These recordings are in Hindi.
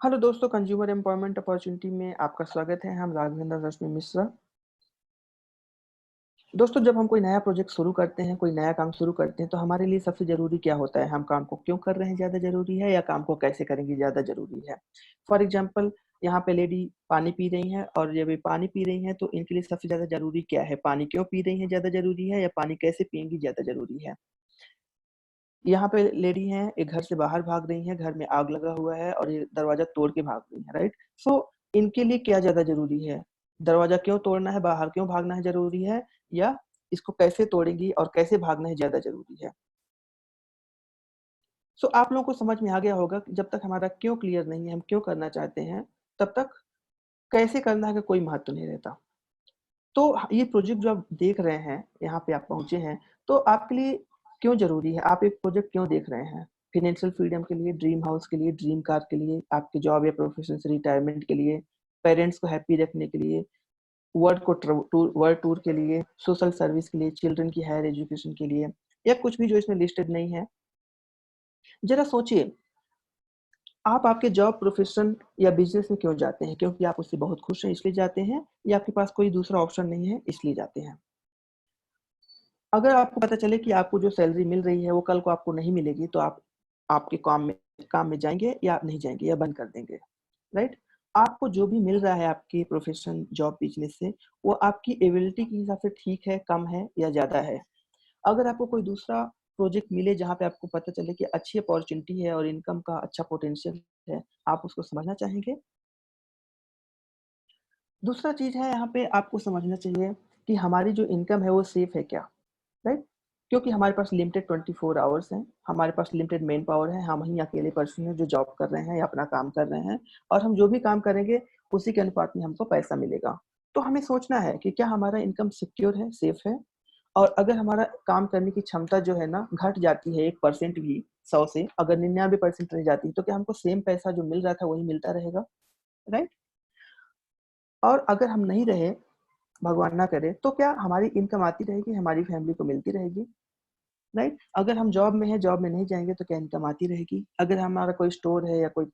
हेलो दोस्तों, कंज्यूमर एम्प्लॉयमेंट अपॉर्चुनिटी में आपका स्वागत है। हम राघवेंद्र रश्मि मिश्रा। दोस्तों, जब हम कोई नया प्रोजेक्ट शुरू करते हैं, कोई नया काम शुरू करते हैं, तो हमारे लिए सबसे ज़रूरी क्या होता है? हम काम को क्यों कर रहे हैं ज़्यादा ज़रूरी है या काम को कैसे करेंगे ज़्यादा ज़रूरी है? फॉर एग्ज़ाम्पल, यहाँ पे लेडी पानी पी रही हैं और जब ये पानी पी रही हैं, तो इनके लिए सबसे ज़्यादा ज़रूरी क्या है? पानी क्यों पी रही हैं ज़्यादा ज़रूरी है या पानी कैसे पिएँगी ज़्यादा ज़रूरी है? यहाँ पे लेडी हैं, एक घर से बाहर भाग रही हैं, घर में आग लगा हुआ है और ये दरवाज़ा तोड़ के भाग रही हैं, राइट? सो इनके लिए क्या ज़्यादा ज़रूरी है? दरवाज़ा क्यों तोड़ना है, बाहर क्यों भागना है ज़रूरी है या इसको कैसे तोड़ेंगी और कैसे भागना है ज़्यादा ज़रूरी है? सो आप लोगों को समझ में आ गया होगा कि जब तक हमारा क्यों क्लियर नहीं है, हम क्यों करना चाहते हैं, तब तक कैसे करना है का कोई महत्व नहीं रहता। तो ये प्रोजेक्ट जो आप देख रहे हैं, यहाँ पे आप पहुँचे हैं, तो आपके लिए क्यों ज़रूरी है? आप एक प्रोजेक्ट क्यों देख रहे हैं? फाइनेंशियल फ्रीडम के लिए, ड्रीम हाउस के लिए, ड्रीम कार के लिए, आपकी जॉब या प्रोफ़ेशन से रिटायरमेंट के लिए, पेरेंट्स को हैप्पी रखने के लिए, वर्ल्ड टूर के लिए, सोशल सर्विस के लिए, चिल्ड्रन की हायर एजुकेशन के लिए या कुछ भी जो इसमें लिस्टेड नहीं है। ज़रा सोचिए, आप आपके जॉब, प्रोफ़ेशन या बिज़नेस में क्यों जाते हैं? क्योंकि आप उससे बहुत खुश हैं इसलिए जाते हैं या आपके पास कोई दूसरा ऑप्शन नहीं है इसलिए जाते हैं? अगर आपको पता चले कि आपको जो सैलरी मिल रही है, वो कल को आपको नहीं मिलेगी, तो आप आपके काम में जाएँगे या नहीं जाएँगे या बंद कर देंगे, राइट? आपको जो भी मिल रहा है आपके प्रोफ़ेशन, जॉब, बिज़नेस से, वो आपकी एबिलिटी के हिसाब से ठीक है, कम है या ज़्यादा है। अगर आपको कोई दूसरा प्रोजेक्ट मिले जहाँ पे आपको पता चले कि अच्छी अपॉर्च्युनिटी है और इनकम का अच्छा पोटेंशियल है, आप उसको समझना चाहेंगे? दूसरा चीज़ है यहाँ पे आपको समझना चाहिए कि हमारी जो इनकम है वो सेफ है क्या? राइट? क्योंकि हमारे पास लिमिटेड 24 आवर्स हैं, हमारे पास लिमिटेड मैन पावर है, हम ही अकेले पर्सन हैं जो जॉब कर रहे हैं या अपना काम कर रहे हैं और हम जो भी काम करेंगे उसी के अनुपात में हमको पैसा मिलेगा। तो हमें सोचना है कि क्या हमारा इनकम सिक्योर है, सेफ है? और अगर हमारा काम करने की क्षमता जो है ना घट जाती है 1% भी 100 से अगर 99% रह जाती है, तो क्या हमको सेम पैसा जो मिल रहा था वही मिलता रहेगा? राइट? और अगर हम नहीं रहे, भगवान ना करे, तो क्या हमारी इनकम आती रहेगी, हमारी फैमिली को मिलती रहेगी? राइट? अगर हम जॉब में हैं, जॉब में नहीं जाएँगे तो क्या इनकम आती रहेगी? अगर हमारा कोई स्टोर है या कोई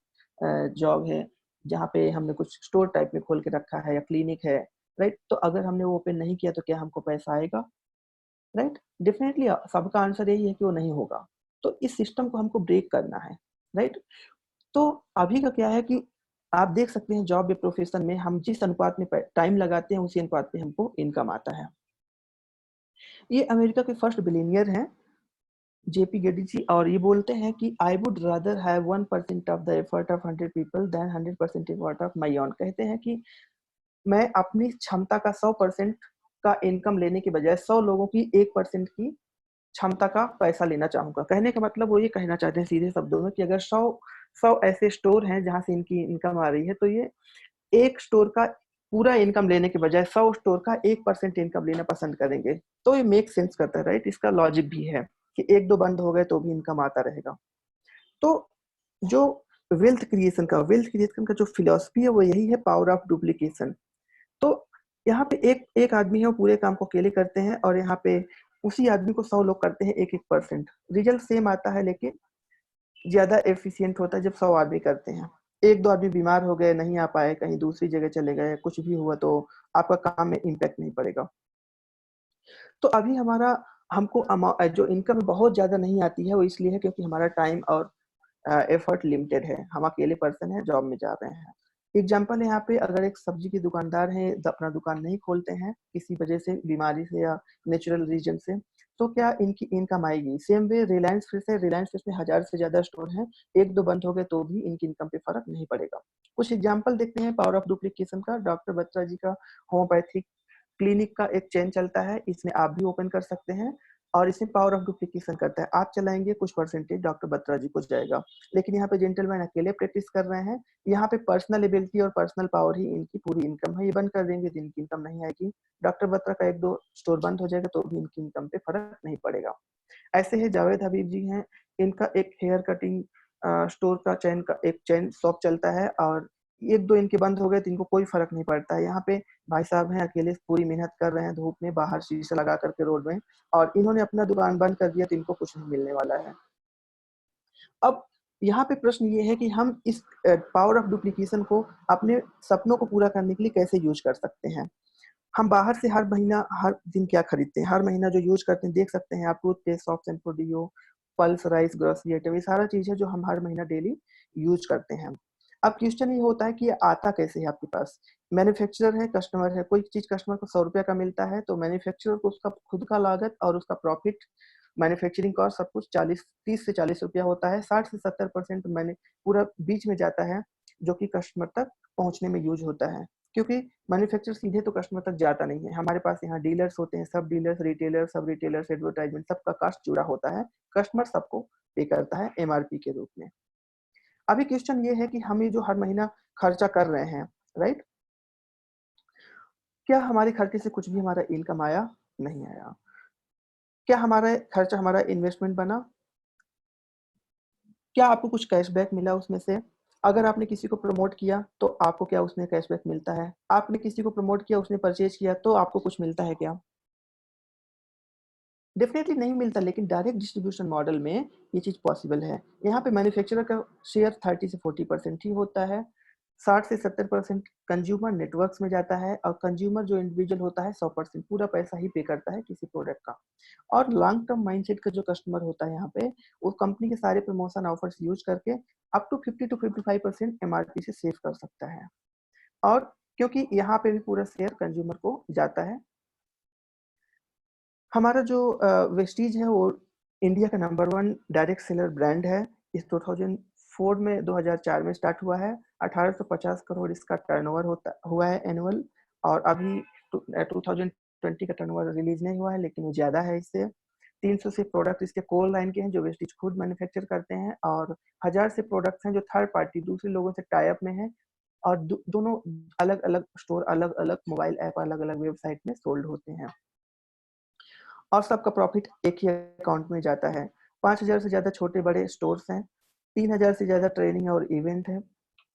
जॉब है, जहाँ पे हमने कुछ स्टोर टाइप में खोल के रखा है या क्लिनिक है, राइट? तो अगर हमने वो ओपन नहीं किया तो क्या हमको पैसा आएगा? राइट? डेफ़िनेटली सबका आंसर यही है कि वो नहीं होगा। तो इस सिस्टम को हमको ब्रेक करना है, राइट? तो अभी का क्या है कि आप देख सकते हैं जॉब या प्रोफ़ेशन में हम जिस अनुपात में प टाइम लगाते हैं, उसी अनुपात में हमको इनकम आता है। ये अमेरिका के फर्स्ट बिलियनियर हैं जेपी गेडी जी और ये बोलते हैं कि I would rather have 1% of the effort of 100 people than 100% effort of my own. कहते हैं कि मैं अपनी क्षमता का 100% का इनकम लेने के बजाय 100 लोगों की 1% की क्षमता का पैसा लेना चाहूँगा। कहने का मतलब वो ये कहना चाहते हैं सीधे शब्दों में कि अगर 100 ऐसे स्टोर हैं जहाँ से इनकी इनकम आ रही है, तो ये एक स्टोर का पूरा इनकम लेने के बजाय 100 स्टोर का 1% इनकम लेना पसंद करेंगे। तो ये मेक सेंस करता है, राइट? इसका लॉजिक भी है कि 1-2 बंद हो गए तो भी इनकम आता रहेगा। तो जो वेल्थ क्रिएशन का जो फिलॉसफी है वो यही है, पावर ऑफ डुप्लीकेशन। तो यहाँ पे एक एक आदमी है वो पूरे काम को अकेले करते हैं और यहाँ पे उसी आदमी को 100 लोग करते हैं 1-1 परसेंट। रिज़ल्ट सेम आता है लेकिन ज़्यादा एफ़िशिएंट होता है जब 100 आदमी करते हैं। 1-2 आदमी बीमार हो गए, नहीं आ पाए, कहीं दूसरी जगह चले गए, कुछ भी हुआ तो आपका काम में इम्पैक्ट नहीं पड़ेगा। तो अभी हमारा हमको जो इनकम बहुत ज़्यादा नहीं आती है वो इसलिए है क्योंकि हमारा टाइम और एफर्ट लिमिटेड है। हम अकेले पर्सन हैं, जॉब में जा रहे हैं। एग्ज़ाम्पल है यहाँ पे अगर एक सब्ज़ी की दुकानदार हैं, अपना दुकान नहीं खोलते हैं, किसी वजह से, बीमारी से या नेचुरल रीज़न से, तो क्या इनकी इनकम आएगी? सेम वे रिलायंस फ्रेश है, रिलायंस फ्रेश में 1000 से ज़्यादा स्टोर हैं, 1-2 बंद हो गए तो भी इनकी इनकम पे फ़र्क नहीं पड़ेगा। कुछ एग्ज़ाम्पल देखते हैं पावर ऑफ डुप्लीकेशन का। डॉक्टर बत्रा जी का होम्योपैथिक क्लिनिक का एक चेन चलता है, इसमें आप भी ओपन कर सकते हैं और इसमें पावर ऑफ डुप्लीकेशन करता है। आप चलाएँगे कुछ परसेंटेज डॉक्टर बत्रा जी को जाएगा। लेकिन यहाँ पे जेंटलमैन अकेले प्रैक्टिस कर रहे हैं। यहाँ पे पर्सनल एबिलिटी और पर्सनल पावर ही इनकी पूरी इनकम है। ये बंद कर देंगे तो इनकी इनकम नहीं आएगी। डॉक्टर बत्रा का 1-2 स्टोर बंद हो जाएगा तो भी इनकी इनकम पे फ़र्क नहीं पड़ेगा। ऐसे ही जावेद हबीब जी हैं, इनका एक हेयर कटिंग स्टोर का एक चेन शॉप चलता है और 1-2 इनके बंद हो गए तो इनको कोई फ़र्क नहीं पड़ता है। यहाँ पे भाई साहब हैं, अकेले पूरी मेहनत कर रहे हैं धूप में, बाहर शीशा लगा कर के रोड में और इन्होंने अपना दुकान बंद कर दिया तो इनको कुछ नहीं मिलने वाला है। अब यहाँ पे प्रश्न ये है कि हम इस पावर ऑफ डुप्लीकेशन को अपने सपनों को पूरा करने के लिए कैसे यूज कर सकते हैं। हम बाहर से हर महीना हर दिन क्या खरीदते हैं, हर महीना जो यूज करते हैं, देख सकते हैं आप टूथपेस्ट, सॉफ्ट शैम्पू, डिओ, पल्स, राइस, ग्रोसरी आइटम, ये सारा चीज है जो हम हर महीना डेली यूज करते हैं। अब क्वेश्चन ये होता है कि ये आता कैसे है आपके पास। मैन्युफैक्चरर है, कस्टमर है, कोई चीज कस्टमर को 100 रुपया का मिलता है तो मैन्युफैक्चरर को उसका खुद का लागत और उसका प्रॉफिट, मैन्युफैक्चरिंग कॉस्ट सब कुछ 30 से 40 रुपया होता है। 60 से 70% मैंने पूरा बीच में जाता है जो कि कस्टमर तक पहुंचने में यूज होता है, क्योंकि मैन्युफैक्चर सीधे तो कस्टमर तक जाता नहीं है। हमारे पास यहाँ डीलर्स होते हैं, सब डीलर्स, रिटेलर, सब रिटेलर्स, एडवर्टाइजमेंट, सबका कॉस्ट जुड़ा होता है। कस्टमर सबको पे करता है एमआरपी के रूप में। अभी क्वेश्चन ये है कि हम ये जो हर महीना खर्चा कर रहे हैं, राइट, क्या हमारे खर्चे से कुछ भी हमारा इनकम आया? नहीं आया। क्या हमारा खर्चा हमारा इन्वेस्टमेंट बना? क्या आपको कुछ कैशबैक मिला उसमें से? अगर आपने किसी को प्रमोट किया तो आपको क्या उसमें कैशबैक मिलता है? आपने किसी को प्रमोट किया, उसने परचेज किया तो आपको कुछ मिलता है क्या? डेफ़िनेटली नहीं मिलता, लेकिन डायरेक्ट डिस्ट्रीब्यूशन मॉडल में ये चीज़ पॉसिबल है। यहाँ पे मैन्युफैक्चरर का शेयर 30 से 40% ही होता है। 60 से 70% कंज्यूमर नेटवर्क्स में जाता है और कंज्यूमर जो इंडिविजुअल होता है 100% पूरा पैसा ही पे करता है किसी प्रोडक्ट का। और लॉन्ग टर्म माइंडसेट का जो कस्टमर होता है यहाँ पे, वो कंपनी के सारे प्रमोशन ऑफर्स यूज़ करके अप टू 50 टू 55% एमआरपी से सेव कर सकता है। और क्योंकि यहाँ पे भी पूरा शेयर कंज्यूमर को जाता है। हमारा जो वेस्टीज है वो इंडिया का नंबर 1 डायरेक्ट सेलर ब्रांड है। इस 2004 में 2004 में स्टार्ट हुआ है। 1850 करोड़ इसका टर्नओवर होता हुआ है एनुअल, और अभी 2020 का टर्नओवर रिलीज़ नहीं हुआ है, लेकिन वो ज़्यादा है इससे। 300 से प्रोडक्ट इसके कोर लाइन के हैं जो वेस्टीज खुद मैन्युफैक्चर करते हैं, और 1000 से प्रोडक्ट्स हैं जो थर्ड पार्टी दूसरे लोगों से टाई अप में हैं, और दोनों अलग-अलग स्टोर, अलग-अलग मोबाइल ऐप, अलग-अलग वेबसाइट में सोल्ड होते हैं। और सबका प्रॉफिट एक ही अकाउंट में जाता है। 5000 से ज़्यादा छोटे-बड़े स्टोर्स हैं, 3000 से ज़्यादा ट्रेनिंग और इवेंट है।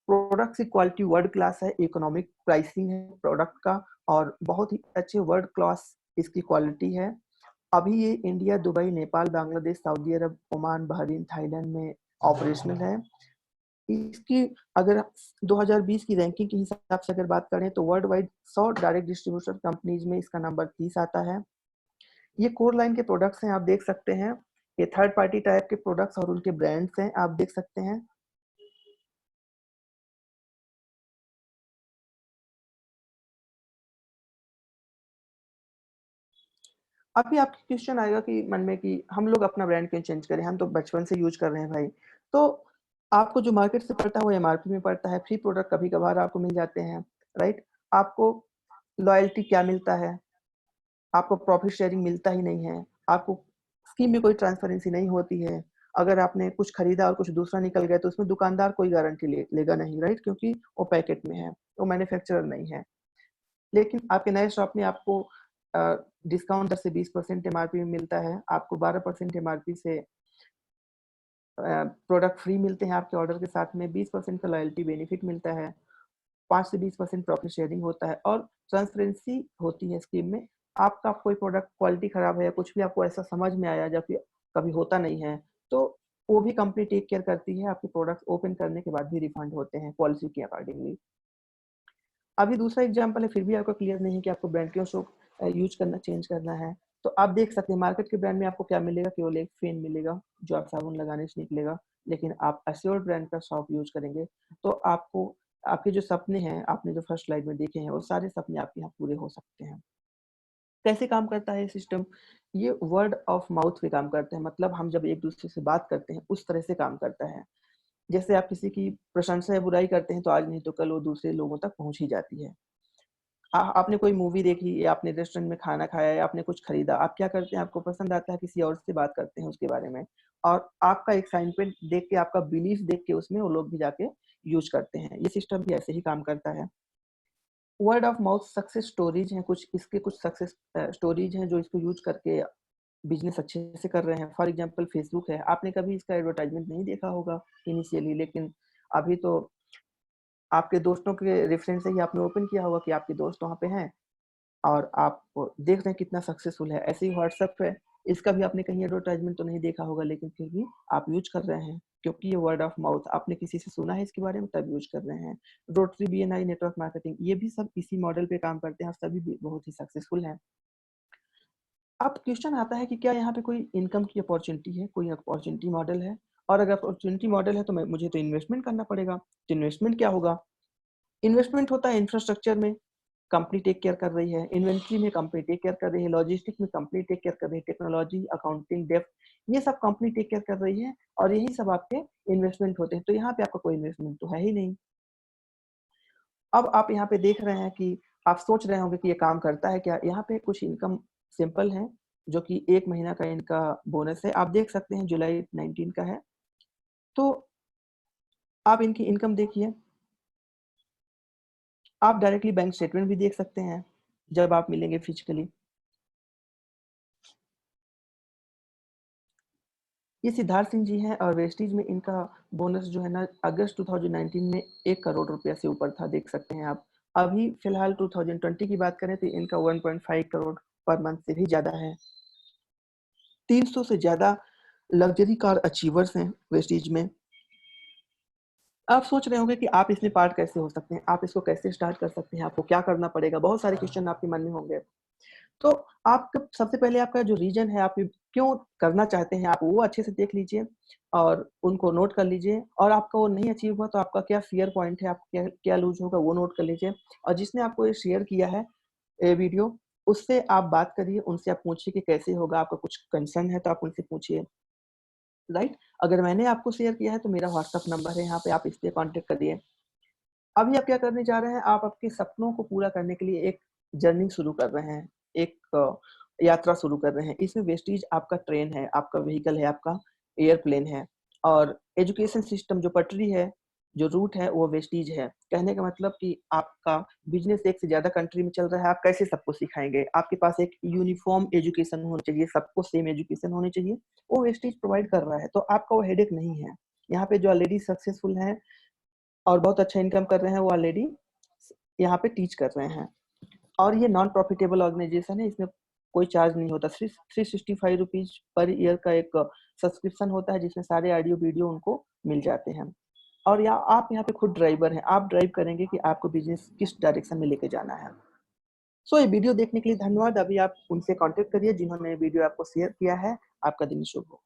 प्रोडक्ट्स की क्वालिटी वर्ल्ड क्लास है, इकोनॉमिक प्राइसिंग है प्रोडक्ट का, और बहुत ही अच्छे वर्ल्ड क्लास इसकी क्वालिटी है। अभी ये India, Dubai, Nepal, Bangladesh, Saudi Arabia, Oman, Bahrain, Thailand में ऑपरेशनल है। इसकी अगर 2020 की रैंकिंग के हिसाब से अगर बात करें तो world wide 100 direct distributor companies में इसका नंबर 30 आता है। ये कोर लाइन के प्रोडक्ट्स हैं, आप देख सकते हैं। ये थर्ड पार्टी टाइप के प्रोडक्ट्स और उनके ब्रांड्स हैं, आप देख सकते हैं। अभी आपके क्वेश्चन आएगा कि मन में कि हम लोग अपना ब्रांड क्यों चेंज करें? हम तो बचपन से यूज़ कर रहे हैं भाई। तो आपको जो मार्केट से पड़ता है वो एमआरपी में पड़ता है, फ्री प्रोडक्ट कभी-कभार आपको मिल जाते हैं, राइट? आपको लॉयल्टी क्या मिलता है? आपको प्रॉफिट शेयरिंग मिलता ही नहीं है। आपको स्कीम में कोई ट्रांसपेरेंसी नहीं होती है। अगर आपने कुछ खरीदा और कुछ दूसरा निकल गया तो उसमें दुकानदार कोई गारंटी लेगा नहीं, राइट? क्योंकि वो पैकेट में है, वो मैन्युफैक्चरर नहीं है। लेकिन आपके नए शॉप में आपको डिस्काउंट 10 से 20% एमआरपी में मिलता है। आपको 12% एमआरपी से प्रोडक्ट फ्री मिलते हैं आपके ऑर्डर के साथ में, 20% का लॉयल्टी बेनिफिट मिलता है, 5 से 20% प्रॉफिट शेयरिंग होता है, और ट्रांसपेरेंसी होती है स्कीम में। आपका कोई प्रोडक्ट क्वालिटी खराब है या कुछ भी आपको ऐसा समझ में आया जो कि कभी होता नहीं है, तो वो भी कंपनी टेक केयर करती है। आपके प्रोडक्ट्स ओपन करने के बाद भी रिफंड होते हैं पॉलिसी के अकॉर्डिंगली। अभी दूसरा एग्जांपल है, फिर भी आपको क्लियर नहीं है कि आपको ब्रांड क्यों यूज़ करना, चेंज करना है। तो आप देख सकते हैं मार्केट के ब्रांड में आपको क्या मिलेगा, केवल एक फेन मिलेगा, जो आप साबुन लगाने से निकलेगा। लेकिन आप एश्योर्ड ब्रांड का सॉप यूज़ करेंगे, तो आपको आपके जो सपने हैं, आपने जो फर्स्ट स्लाइड में देखे हैं, वो सारे सपने आपके यहाँ पूरे हो सकते हैं। कैसे काम करता है ये सिस्टम? ये वर्ड ऑफ माउथ पे काम करते हैं, मतलब हम जब एक-दूसरे से बात करते हैं, उस तरह से काम करता है। जैसे आप किसी की प्रशंसा या बुराई करते हैं, तो आज नहीं तो कल वो दूसरे लोगों तक पहुँच ही जाती है। आपने कोई मूवी देखी या आपने रेस्टोरेंट में खाना खाया या आपने कुछ खरीदा, आप क्या करते हैं, आपको पसंद आता है, किसी और से बात करते हैं उसके बारे में, और आपका एक्साइटमेंट देख के, आपका बिलीफ देख के उसमें वो लोग भी जाके यूज़ करते हैं। ये सिस्टम भी ऐसे ही काम करता है। Word of mouth success stories हैं कुछ, इसके कुछ सक्सेस स्टोरीज़ हैं जो इसको यूज़ करके बिज़नेस अच्छे से कर रहे हैं। फॉर एग्ज़ाम्पल फेसबुक है, आपने कभी इसका एडवर्टाइज़मेंट नहीं देखा होगा इनिशियली, लेकिन अभी तो आपके दोस्तों के रेफरेंस से ही आपने ओपन किया होगा कि आपके दोस्त वहाँ पे हैं, और आप देख रहे हैं कितना सक्सेसफुल है। ऐसे ही व्हाट्सएप है, इसका भी आपने कहीं एडवर्टाइज़मेंट तो नहीं देखा होगा, लेकिन फिर भी आप यूज़ कर रहे हैं। क्योंकि ये वर्ड ऑफ माउथ, आपने किसी से सुना है इसके बारे में तब यूज कर रहे हैं। रोटरी बीएनआई नेटवर्क मार्केटिंग, ये भी सब इसी मॉडल पे काम करते हैं और सभी भी बहुत ही सक्सेसफुल हैं। अब क्वेश्चन आता है कि क्या यहाँ पे कोई इनकम की अपॉर्चुनिटी है, कोई अपॉर्चुनिटी मॉडल है? और अगर अपॉर्चुनिटी मॉडल है तो मुझे तो इन्वेस्टमेंट करना पड़ेगा। तो इन्वेस्टमेंट क्या होगा? इन्वेस्टमेंट होता है इंफ्रास्ट्रक्चर में, कंपनी टेक केयर कर रही है, इन्वेंट्री में कंपनी टेक केयर कर रही है, लॉजिस्टिक में कंपनी टेक केयर कर रही है, टेक्नोलॉजी, अकाउंटिंग, डेप्थ, ये सब कंपनी टेक केयर कर रही है और यही सब आपके इन्वेस्टमेंट होते हैं। तो यहाँ पे आपका कोई इन्वेस्टमेंट तो है ही नहीं। अब आप यहाँ पे देख रहे हैं कि आप सोच रहे होंगे कि ये काम करता है क्या? यहाँ पे कुछ इनकम सिंपल है, जो कि 1 महीना का इनका बोनस है। आप देख सकते हैं जुलाई 19 का है। तो आप इनकी इनकम देखिए। आप डायरेक्टली बैंक स्टेटमेंट भी देख सकते हैं, जब आप मिलेंगे फिजिकली। ये सिद्धार्थ सिंह जी हैं और वेस्टीज में इनका बोनस जो है ना अगस्त 2019 में 1 करोड़ रुपया से ऊपर था, देख सकते हैं आप। अभी फिलहाल 2020 की बात करें तो इनका 1.5 करोड़ पर मंथ से भी ज़्यादा है। 300 से ज़्यादा लग्जरी कार अचीवर्स हैं वेस्टीज में। आप सोच रहे होंगे कि आप इसमें पार्ट कैसे हो सकते हैं, आप इसको कैसे स्टार्ट कर सकते हैं, आपको क्या करना पड़ेगा? बहुत सारे क्वेश्चन आपके मन में होंगे। तो आप सबसे पहले आपका जो रीज़न है, आप क्यों करना चाहते हैं, आप वो अच्छे से देख लीजिए और उनको नोट कर लीजिए। और आपका वो नहीं अचीव हुआ तो आपका क्या फ़ियर पॉइंट है, आप क्या क्या लूज़ होगा वो नोट कर लीजिए। और जिसने आपको ये शेयर किया है ये वीडियो, उससे आप बात करिए, उनसे आप पूछिए कि कैसे होगा, आपका कुछ कंसर्न है तो आप उनसे पूछिए, राइट? अगर मैंने आपको शेयर किया है तो मेरा व्हाट्सएप नंबर है, यहाँ पे आप इस पे कॉन्टैक्ट करिए। अभी आप क्या करने जा रहे हैं, आप आपके सपनों को पूरा करने के लिए एक जर्नी शुरू कर रहे हैं, एक यात्रा शुरू कर रहे हैं। इसमें वेस्टीज आपका ट्रेन है, आपका व्हीकल है, आपका एयरप्लेन है और एजुकेशन सिस्टम जो पटरी है, जो रूट है वो वेस्टीज है। कहने का मतलब कि आपका बिज़नेस एक से ज़्यादा कंट्री में चल रहा है, आप कैसे सबको सिखाएँगे? आपके पास एक यूनिफ़ॉर्म एजुकेशन होनी चाहिए, सबको सेम एजुकेशन होनी चाहिए, वो वेस्टीज प्रोवाइड कर रहा है, तो आपका वो हेडेक नहीं है। यहाँ पे जो ऑलरेडी सक्सेसफुल हैं और बहुत अच्छा इनकम कर रहे हैं, वो ऑलरेडी यहाँ पे टीच कर रहे हैं। और ये नॉन प्रॉफिटेबल ऑर्गेनाइजेशन है, इसमें कोई चार्ज नहीं होता। सिर्फ 365 रुपीज़ पर ईयर का एक सब्सक्रिप्शन होता है, जिसमें सारे ऑडियो वीडियो उनको मिल जाते हैं। और या आप यहाँ पे खुद ड्राइवर हैं, आप ड्राइव करेंगे कि आपको बिज़नेस किस डायरेक्शन में लेके जाना है। सो ये वीडियो देखने के लिए धन्यवाद। अभी आप उनसे कॉन्टैक्ट करिए जिन्होंने वीडियो आपको शेयर किया है। आपका दिन शुभ हो।